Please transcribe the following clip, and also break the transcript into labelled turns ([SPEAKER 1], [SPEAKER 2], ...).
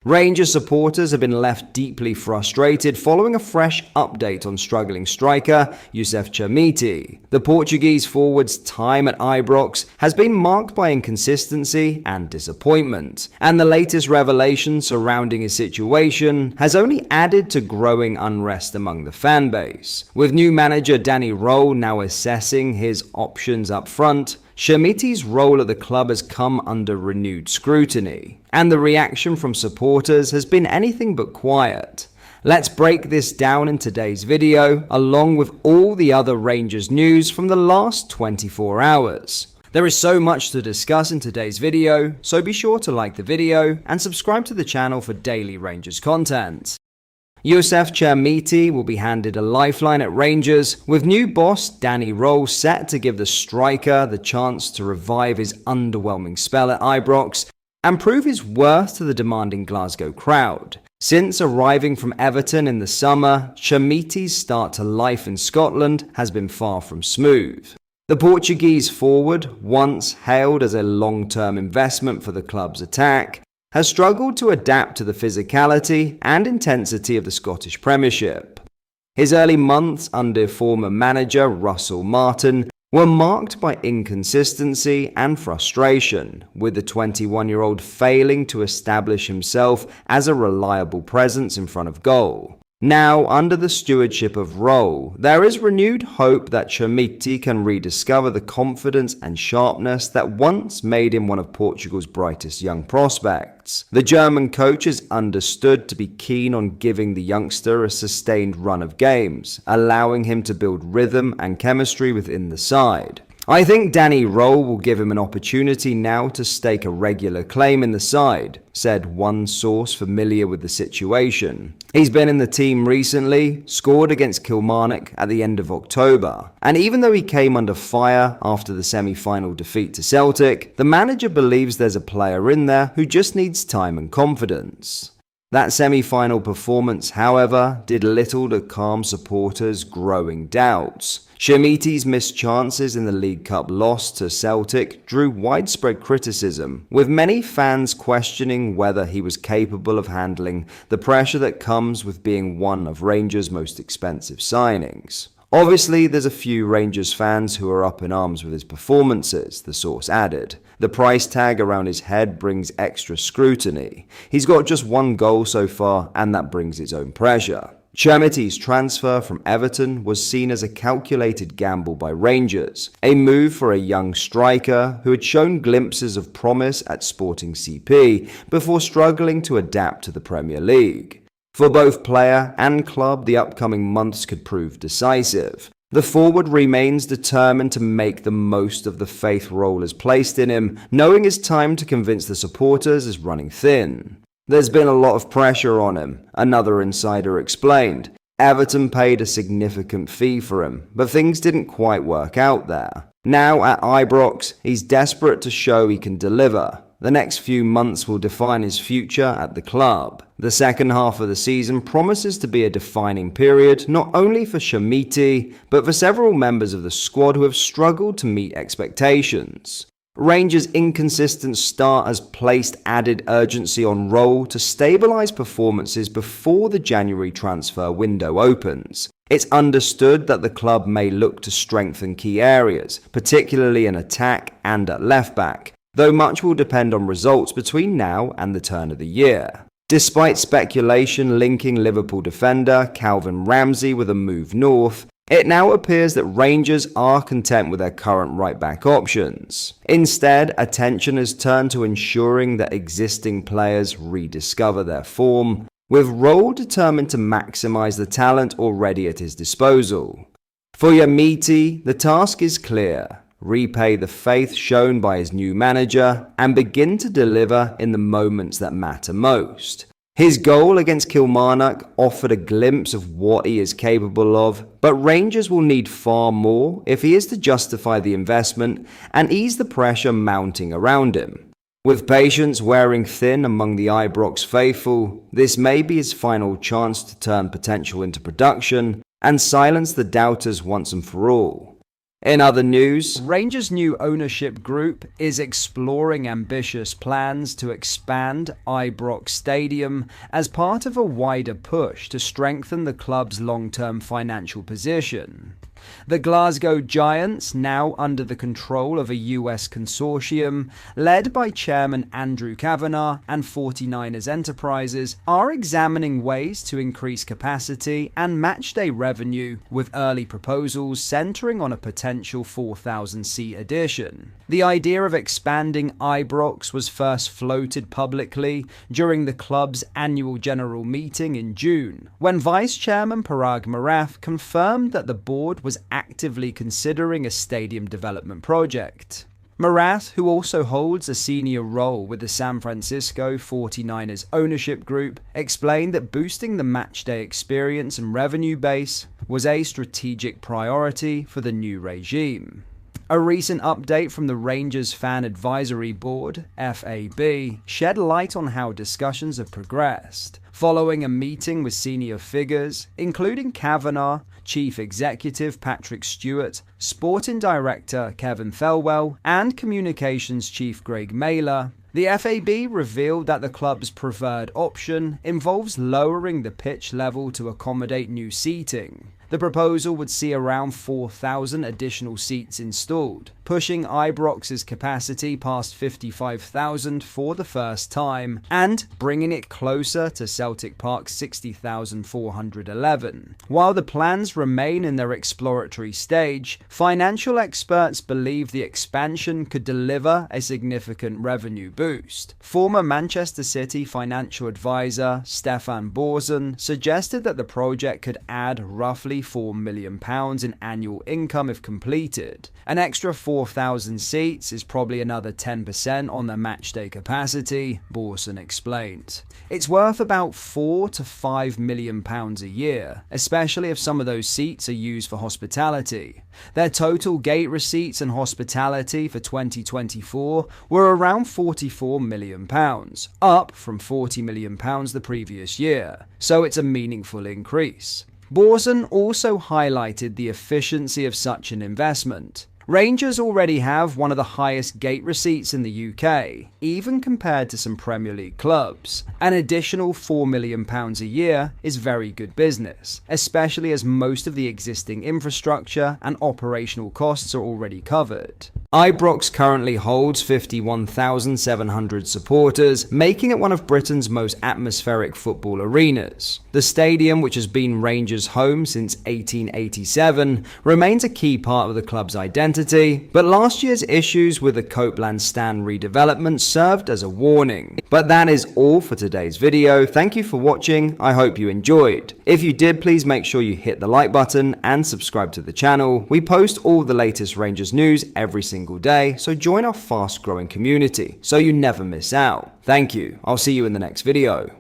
[SPEAKER 1] Rangers supporters have been left deeply frustrated following a fresh update on struggling striker Youssef Chermiti. The Portuguese forward's time at Ibrox has been marked by inconsistency and disappointment, and the latest revelation surrounding his situation has only added to growing unrest among the fanbase. With new manager Danny Rowe now assessing his options up front, Chemiti's role at the club has come under renewed scrutiny, and the reaction from supporters has been anything but quiet. Let's break this down in today's video, along with all the other Rangers news from the last 24 hours. There is so much to discuss in today's video, so be sure to like the video and subscribe to the channel for daily Rangers content. Youssef Chermiti will be handed a lifeline at Rangers, with new boss Danny Rowe set to give the striker the chance to revive his underwhelming spell at Ibrox and prove his worth to the demanding Glasgow crowd. Since arriving from Everton in the summer, Chemiti's start to life in Scotland has been far from smooth. The Portuguese forward, once hailed as a long-term investment for the club's attack, has struggled to adapt to the physicality and intensity of the Scottish Premiership. His early months under former manager Russell Martin were marked by inconsistency and frustration, with the 21-year-old failing to establish himself as a reliable presence in front of goal. Now, under the stewardship of Rowe, there is renewed hope that Chemiti can rediscover the confidence and sharpness that once made him one of Portugal's brightest young prospects. The German coach is understood to be keen on giving the youngster a sustained run of games, allowing him to build rhythm and chemistry within the side. I think Danny Rowe will give him an opportunity now to stake a regular claim in the side, said one source familiar with the situation. He's been in the team recently, scored against Kilmarnock at the end of October, and even though he came under fire after the semi-final defeat to Celtic, the manager believes there's a player in there who just needs time and confidence. That semi-final performance, however, did little to calm supporters' growing doubts. Chemiti's missed chances in the League Cup loss to Celtic drew widespread criticism, with many fans questioning whether he was capable of handling the pressure that comes with being one of Rangers' most expensive signings. Obviously, there's a few Rangers fans who are up in arms with his performances, the source added. The price tag around his head brings extra scrutiny. He's got just one goal so far, and that brings its own pressure. Chemiti's transfer from Everton was seen as a calculated gamble by Rangers, a move for a young striker who had shown glimpses of promise at Sporting CP before struggling to adapt to the Premier League. For both player and club, the upcoming months could prove decisive. The forward remains determined to make the most of the faith Rowe has placed in him, knowing his time to convince the supporters is running thin. There's been a lot of pressure on him, another insider explained. Everton paid a significant fee for him, but things didn't quite work out there. Now at Ibrox, he's desperate to show he can deliver. The next few months will define his future at the club. The second half of the season promises to be a defining period not only for Chemiti, but for several members of the squad who have struggled to meet expectations. Rangers' inconsistent start has placed added urgency on Rowe to stabilise performances before the January transfer window opens. It's understood that the club may look to strengthen key areas, particularly in attack and at left-back, though much will depend on results between now and the turn of the year. Despite speculation linking Liverpool defender Calvin Ramsey with a move north, it now appears that Rangers are content with their current right-back options. Instead, attention has turned to ensuring that existing players rediscover their form, with Rowe determined to maximise the talent already at his disposal. For Chemiti, the task is clear: repay the faith shown by his new manager and begin to deliver in the moments that matter most. His goal against Kilmarnock offered a glimpse of what he is capable of, but Rangers will need far more if he is to justify the investment and ease the pressure mounting around him. With patience wearing thin among the Ibrox faithful, this may be his final chance to turn potential into production and silence the doubters once and for all. In other news, Rangers' new ownership group is exploring ambitious plans to expand Ibrox Stadium as part of a wider push to strengthen the club's long-term financial position. The Glasgow Giants, now under the control of a US consortium led by Chairman Andrew Kavanagh and 49ers Enterprises, are examining ways to increase capacity and matchday revenue, with early proposals centering on a potential 4,000-seat addition. The idea of expanding Ibrox was first floated publicly during the club's annual general meeting in June, when Vice Chairman Parag Marath confirmed that the board was actively considering a stadium development project. Marath, who also holds a senior role with the San Francisco 49ers ownership group, explained that boosting the matchday experience and revenue base was a strategic priority for the new regime. A recent update from the Rangers Fan Advisory Board, FAB, shed light on how discussions have progressed, following a meeting with senior figures, including Kavanagh, Chief Executive Patrick Stewart, Sporting Director Kevin Thelwell, and Communications Chief Greg Mailer. The FAB revealed that the club's preferred option involves lowering the pitch level to accommodate new seating. The proposal would see around 4,000 additional seats installed, pushing Ibrox's capacity past 55,000 for the first time, and bringing it closer to Celtic Park's 60,411. While the plans remain in their exploratory stage, financial experts believe the expansion could deliver a significant revenue boost. Former Manchester City financial advisor Stefan Borzen suggested that the project could add roughly £4 million in annual income if completed. An extra 4,000 seats is probably another 10% on their matchday capacity, Borson explained. It's worth about £4 to £5 million a year, especially if some of those seats are used for hospitality. Their total gate receipts and hospitality for 2024 were around £44 million, up from £40 million the previous year, so it's a meaningful increase. Borson also highlighted the efficiency of such an investment. Rangers already have one of the highest gate receipts in the UK, even compared to some Premier League clubs. An additional £4 million a year is very good business, especially as most of the existing infrastructure and operational costs are already covered. Ibrox currently holds 51,700 supporters, making it one of Britain's most atmospheric football arenas. The stadium, which has been Rangers' home since 1887, remains a key part of the club's identity, but last year's issues with the Copeland Stand redevelopment served as a warning. But that is all for today's video. Thank you for watching. I hope you enjoyed. If you did, please make sure you hit the like button and subscribe to the channel. We post all the latest Rangers news every single day, so join our fast-growing community so you never miss out. Thank you. I'll see you in the next video.